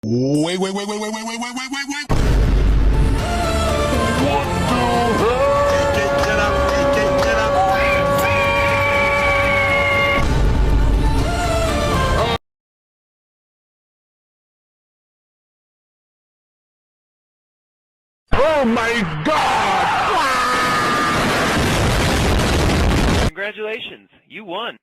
Wait, wait, wait, wait, wait, wait, wait, wait, wait, wait, wait. What the hell? Get up, get up. Oh my God! Congratulations, you won.